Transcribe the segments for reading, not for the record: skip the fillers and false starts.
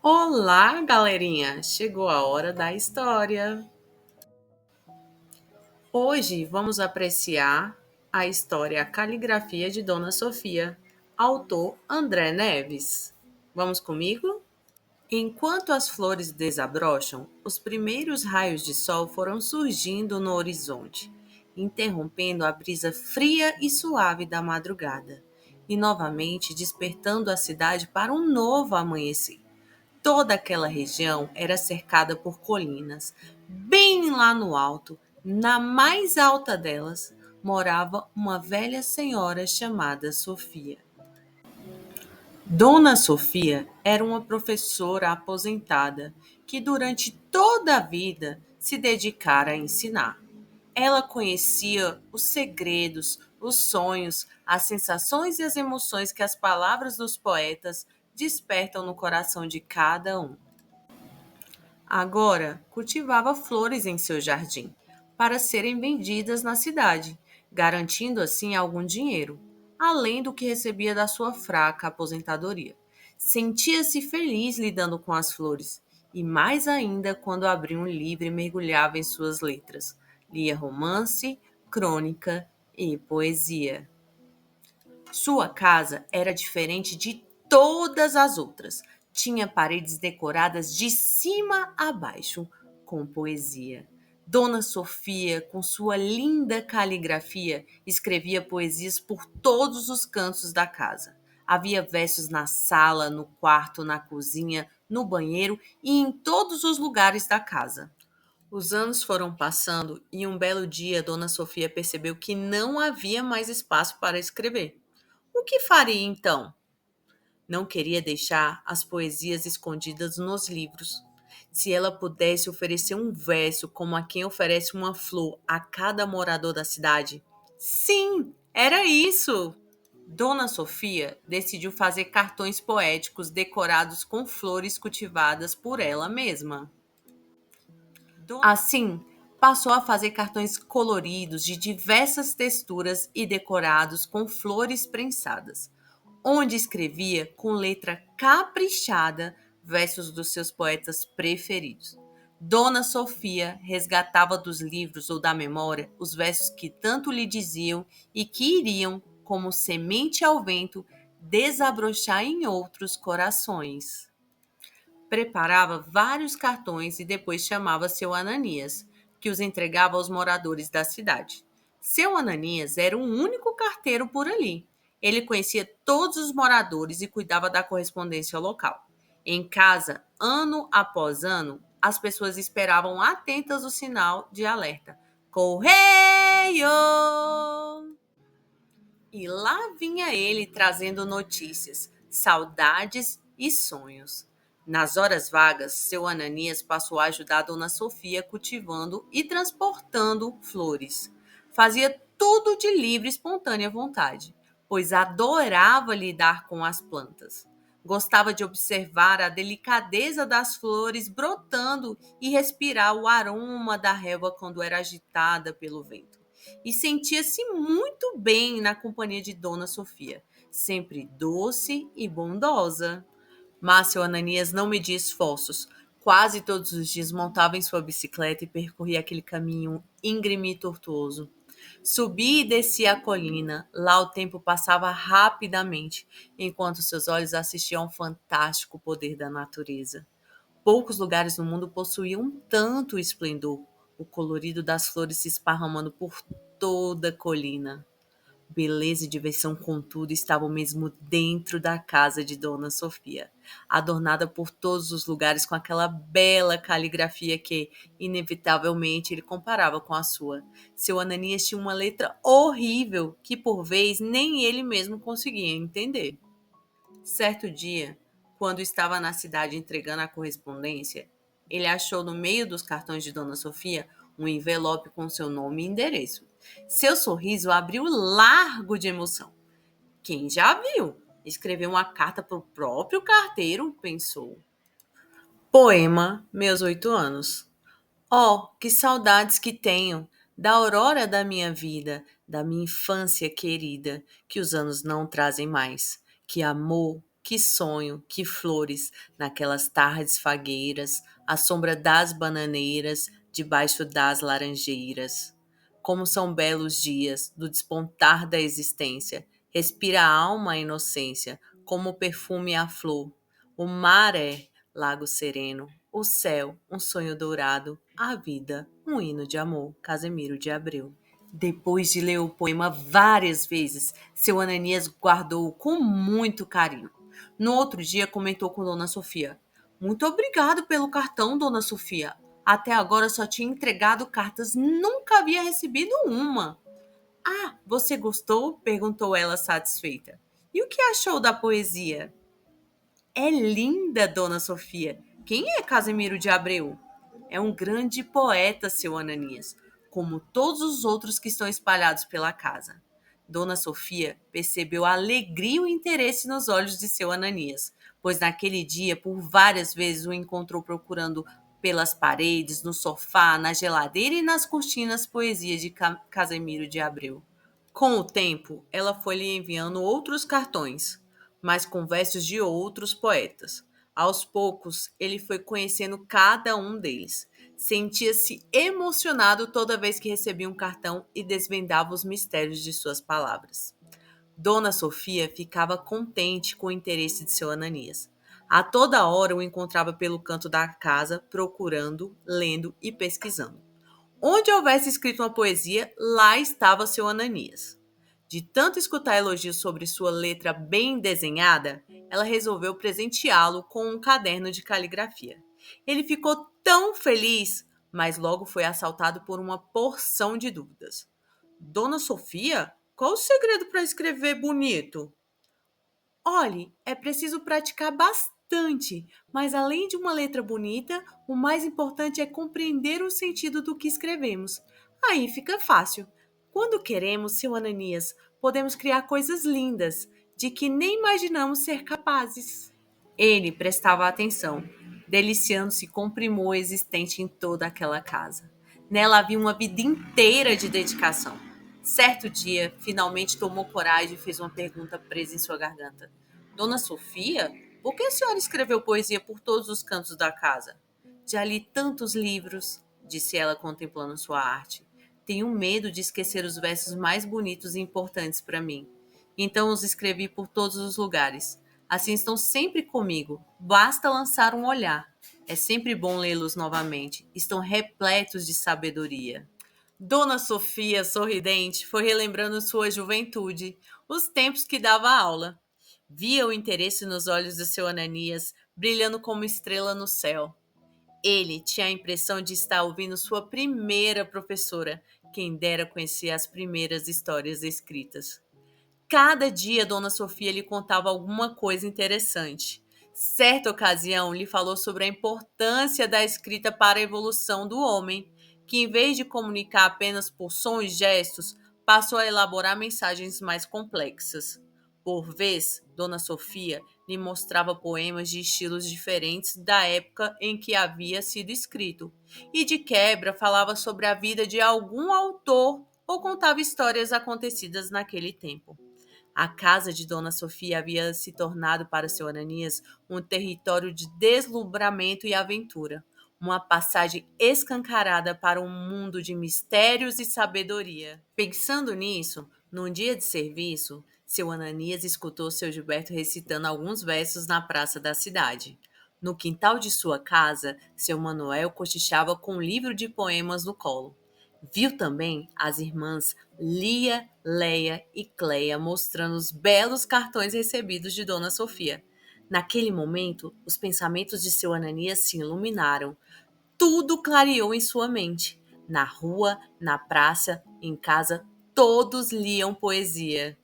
Olá, galerinha! Chegou a hora da história. Hoje vamos apreciar a história A Caligrafia de Dona Sofia, autor André Neves. Vamos comigo? Enquanto as flores desabrocham, os primeiros raios de sol foram surgindo no horizonte, interrompendo a brisa fria e suave da madrugada, e novamente despertando a cidade para um novo amanhecer. Toda aquela região era cercada por colinas. Bem lá no alto, na mais alta delas, morava uma velha senhora chamada Sofia. Dona Sofia era uma professora aposentada que durante toda a vida se dedicara a ensinar. Ela conhecia os segredos, os sonhos, as sensações e as emoções que as palavras dos poetas despertam no coração de cada um. Agora, cultivava flores em seu jardim para serem vendidas na cidade, garantindo assim algum dinheiro, além do que recebia da sua fraca aposentadoria. Sentia-se feliz lidando com as flores, e mais ainda quando abria um livro e mergulhava em suas letras. Lia romance, crônica e poesia. Sua casa era diferente de todas as outras. Tinha paredes decoradas de cima a baixo com poesia. Dona Sofia, com sua linda caligrafia, escrevia poesias por todos os cantos da casa. Havia versos na sala, no quarto, na cozinha, no banheiro e em todos os lugares da casa. Os anos foram passando e um belo dia Dona Sofia percebeu que não havia mais espaço para escrever. O que faria então? Não queria deixar as poesias escondidas nos livros. Se ela pudesse oferecer um verso como a quem oferece uma flor a cada morador da cidade. Sim, era isso! Dona Sofia decidiu fazer cartões poéticos decorados com flores cultivadas por ela mesma. Assim, passou a fazer cartões coloridos de diversas texturas e decorados com flores prensadas, onde escrevia com letra caprichada versos dos seus poetas preferidos. Dona Sofia resgatava dos livros ou da memória os versos que tanto lhe diziam e que iriam, como semente ao vento, desabrochar em outros corações. Preparava vários cartões e depois chamava seu Ananias, que os entregava aos moradores da cidade. Seu Ananias era o único carteiro por ali. Ele conhecia todos os moradores e cuidava da correspondência local. Em casa, ano após ano, as pessoas esperavam atentas o sinal de alerta. Correio! E lá vinha ele trazendo notícias, saudades e sonhos. Nas horas vagas, seu Ananias passou a ajudar a Dona Sofia cultivando e transportando flores. Fazia tudo de livre e espontânea vontade, pois adorava lidar com as plantas. Gostava de observar a delicadeza das flores brotando e respirar o aroma da relva quando era agitada pelo vento e sentia-se muito bem na companhia de Dona Sofia, sempre doce e bondosa. Mas seu Ananias não media esforços. Quase todos os dias montava em sua bicicleta e percorria aquele caminho íngreme e tortuoso. Subia e descia a colina. Lá o tempo passava rapidamente, enquanto seus olhos assistiam ao fantástico poder da natureza. Poucos lugares no mundo possuíam tanto esplendor, o colorido das flores se esparramando por toda a colina. Beleza e diversão, contudo, estavam mesmo dentro da casa de Dona Sofia, adornada por todos os lugares com aquela bela caligrafia que, inevitavelmente, ele comparava com a sua. Seu Ananias tinha uma letra horrível que, por vez, nem ele mesmo conseguia entender. Certo dia, quando estava na cidade entregando a correspondência, ele achou no meio dos cartões de Dona Sofia um envelope com seu nome e endereço. Seu sorriso abriu largo de emoção. Quem já viu? Escreveu uma carta para o próprio carteiro, pensou. Poema Meus 8 anos. Oh, que saudades que tenho da aurora da minha vida, da minha infância querida, que os anos não trazem mais. Que amor, Que sonho, que flores, naquelas tardes fagueiras, à sombra das bananeiras, debaixo das laranjeiras. Como são belos dias do despontar da existência, respira a alma a inocência, como o perfume a flor. O mar é lago sereno, o céu um sonho dourado, a vida um hino de amor. Casemiro de Abreu. Depois de ler o poema várias vezes, seu Ananias guardou-o com muito carinho. No outro dia, comentou com Dona Sofia: Muito obrigado pelo cartão, Dona Sofia. Até agora só tinha entregado cartas, nunca havia recebido uma. Ah, você gostou? Perguntou ela satisfeita. E o que achou da poesia? É linda, Dona Sofia. Quem é Casimiro de Abreu? É um grande poeta, seu Ananias, como todos os outros que estão espalhados pela casa. Dona Sofia percebeu a alegria e o interesse nos olhos de seu Ananias, pois naquele dia, por várias vezes, o encontrou procurando pelas paredes, no sofá, na geladeira e nas cortinas poesias de Casimiro de Abreu. Com o tempo, ela foi lhe enviando outros cartões, mas com versos de outros poetas. Aos poucos, ele foi conhecendo cada um deles. Sentia-se emocionado toda vez que recebia um cartão e desvendava os mistérios de suas palavras. Dona Sofia ficava contente com o interesse de seu Ananias. A toda hora o encontrava pelo canto da casa, procurando, lendo e pesquisando. Onde houvesse escrito uma poesia, lá estava seu Ananias. De tanto escutar elogios sobre sua letra bem desenhada, ela resolveu presenteá-lo com um caderno de caligrafia. Ele ficou tão feliz, mas logo foi assaltado por uma porção de dúvidas. Dona Sofia, qual o segredo para escrever bonito? Olhe, é preciso praticar bastante, mas além de uma letra bonita, o mais importante é compreender o sentido do que escrevemos. Aí fica fácil. Quando queremos, seu Ananias, podemos criar coisas lindas, de que nem imaginamos ser capazes. Ele prestava atenção, deliciando-se com o primor existente em toda aquela casa. Nela havia uma vida inteira de dedicação. Certo dia, finalmente tomou coragem e fez uma pergunta presa em sua garganta. Dona Sofia, por que a senhora escreveu poesia por todos os cantos da casa? Já li tantos livros, disse ela contemplando sua arte. Tenho medo de esquecer os versos mais bonitos e importantes para mim. Então os escrevi por todos os lugares. Assim estão sempre comigo. Basta lançar um olhar. É sempre bom lê-los novamente. Estão repletos de sabedoria. Dona Sofia, sorridente, foi relembrando sua juventude, os tempos que dava aula. Via o interesse nos olhos do seu Ananias, brilhando como estrela no céu. Ele tinha a impressão de estar ouvindo sua primeira professora, quem dera conhecer as primeiras histórias escritas. Cada dia Dona Sofia lhe contava alguma coisa interessante. Certa ocasião lhe falou sobre a importância da escrita para a evolução do homem, que em vez de comunicar apenas por sons e gestos, passou a elaborar mensagens mais complexas. Por vez, Dona Sofia lhe mostrava poemas de estilos diferentes da época em que havia sido escrito, e de quebra falava sobre a vida de algum autor ou contava histórias acontecidas naquele tempo. A casa de Dona Sofia havia se tornado para seu Ananias um território de deslumbramento e aventura, uma passagem escancarada para um mundo de mistérios e sabedoria. Pensando nisso, num dia de serviço, seu Ananias escutou seu Gilberto recitando alguns versos na praça da cidade. No quintal de sua casa, seu Manuel cochichava com um livro de poemas no colo. Viu também as irmãs Lia, Leia e Cleia mostrando os belos cartões recebidos de Dona Sofia. Naquele momento, os pensamentos de seu Ananias se iluminaram. Tudo clareou em sua mente. Na rua, na praça, em casa, todos liam poesia.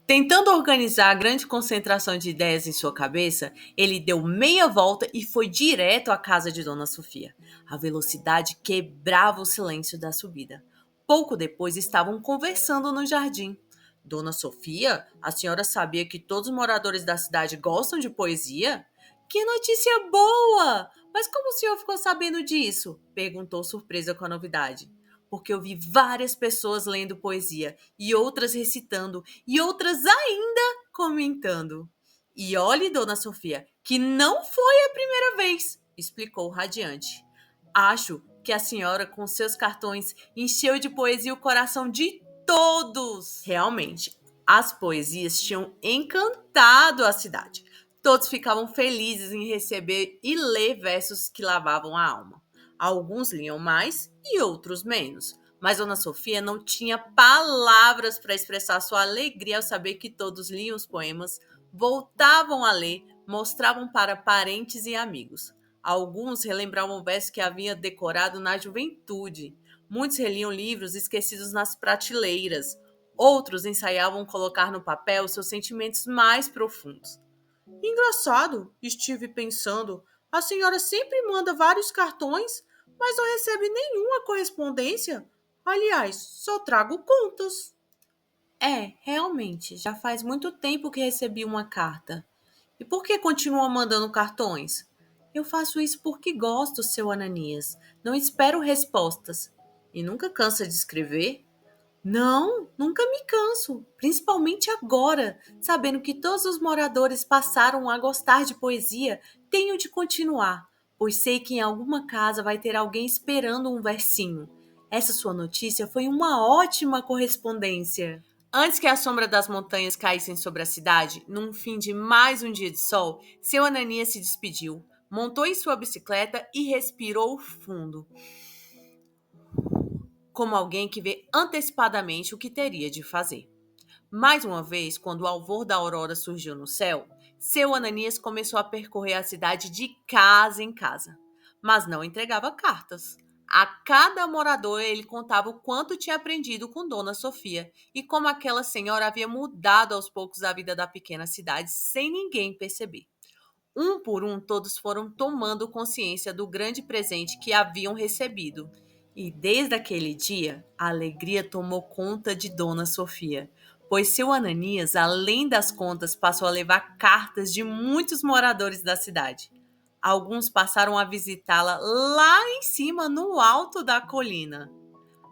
Tentando organizar a grande concentração de ideias em sua cabeça, ele deu meia volta e foi direto à casa de Dona Sofia. A velocidade quebrava o silêncio da subida. Pouco depois estavam conversando no jardim. Dona Sofia, a senhora sabia que todos os moradores da cidade gostam de poesia? Que notícia boa! Mas como o senhor ficou sabendo disso? Perguntou surpresa com a novidade. Porque eu vi várias pessoas lendo poesia e outras recitando e outras ainda comentando. E olhe, dona Sofia, que não foi a primeira vez, explicou radiante. Acho que a senhora, com seus cartões, encheu de poesia o coração de todos. Realmente, as poesias tinham encantado a cidade. Todos ficavam felizes em receber e ler versos que lavavam a alma. Alguns liam mais e outros menos. Mas Dona Sofia não tinha palavras para expressar sua alegria ao saber que todos liam os poemas, voltavam a ler, mostravam para parentes e amigos. Alguns relembravam versos que havia decorado na juventude. Muitos reliam livros esquecidos nas prateleiras. Outros ensaiavam colocar no papel seus sentimentos mais profundos. Engraçado, estive pensando. A senhora sempre manda vários cartões, mas não recebe nenhuma correspondência. Aliás, só trago contas. Realmente, já faz muito tempo que recebi uma carta. E por que continua mandando cartões? Eu faço isso porque gosto, seu Ananias. Não espero respostas. E nunca cansa de escrever? Não, nunca me canso, principalmente agora, sabendo que todos os moradores passaram a gostar de poesia, tenho de continuar, pois sei que em alguma casa vai ter alguém esperando um versinho. Essa sua notícia foi uma ótima correspondência. Antes que a sombra das montanhas caíssem sobre a cidade, num fim de mais um dia de sol, seu Ananias se despediu, montou em sua bicicleta e respirou fundo, como alguém que vê antecipadamente o que teria de fazer. Mais uma vez, quando o alvor da aurora surgiu no céu, seu Ananias começou a percorrer a cidade de casa em casa, mas não entregava cartas. A cada morador ele contava o quanto tinha aprendido com Dona Sofia e como aquela senhora havia mudado aos poucos a vida da pequena cidade sem ninguém perceber. Um por um, todos foram tomando consciência do grande presente que haviam recebido. E desde aquele dia, a alegria tomou conta de Dona Sofia, pois seu Ananias, além das contas, passou a levar cartas de muitos moradores da cidade. Alguns passaram a visitá-la lá em cima, no alto da colina.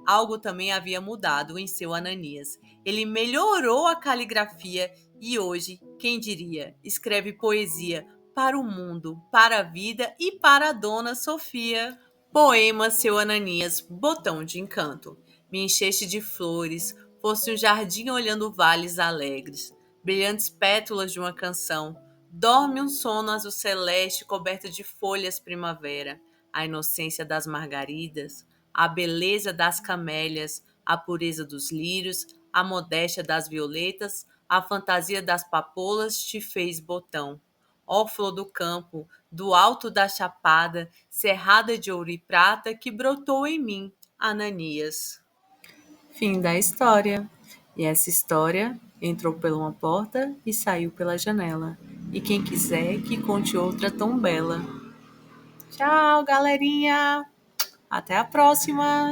Algo também havia mudado em seu Ananias. Ele melhorou a caligrafia e hoje, quem diria, escreve poesia para o mundo, para a vida e para a Dona Sofia. Poema, seu Ananias, botão de encanto. Me encheste de flores, fosse um jardim olhando vales alegres, brilhantes pétalas de uma canção. Dorme um sono azul celeste coberto de folhas primavera, a inocência das margaridas, a beleza das camélias, a pureza dos lírios, a modéstia das violetas, a fantasia das papoulas te fez botão. Ó flor do campo, do alto da chapada, cerrada de ouro e prata, que brotou em mim, Ananias. Fim da história. E essa história entrou por uma porta e saiu pela janela. E quem quiser que conte outra tão bela. Tchau, galerinha! Até a próxima!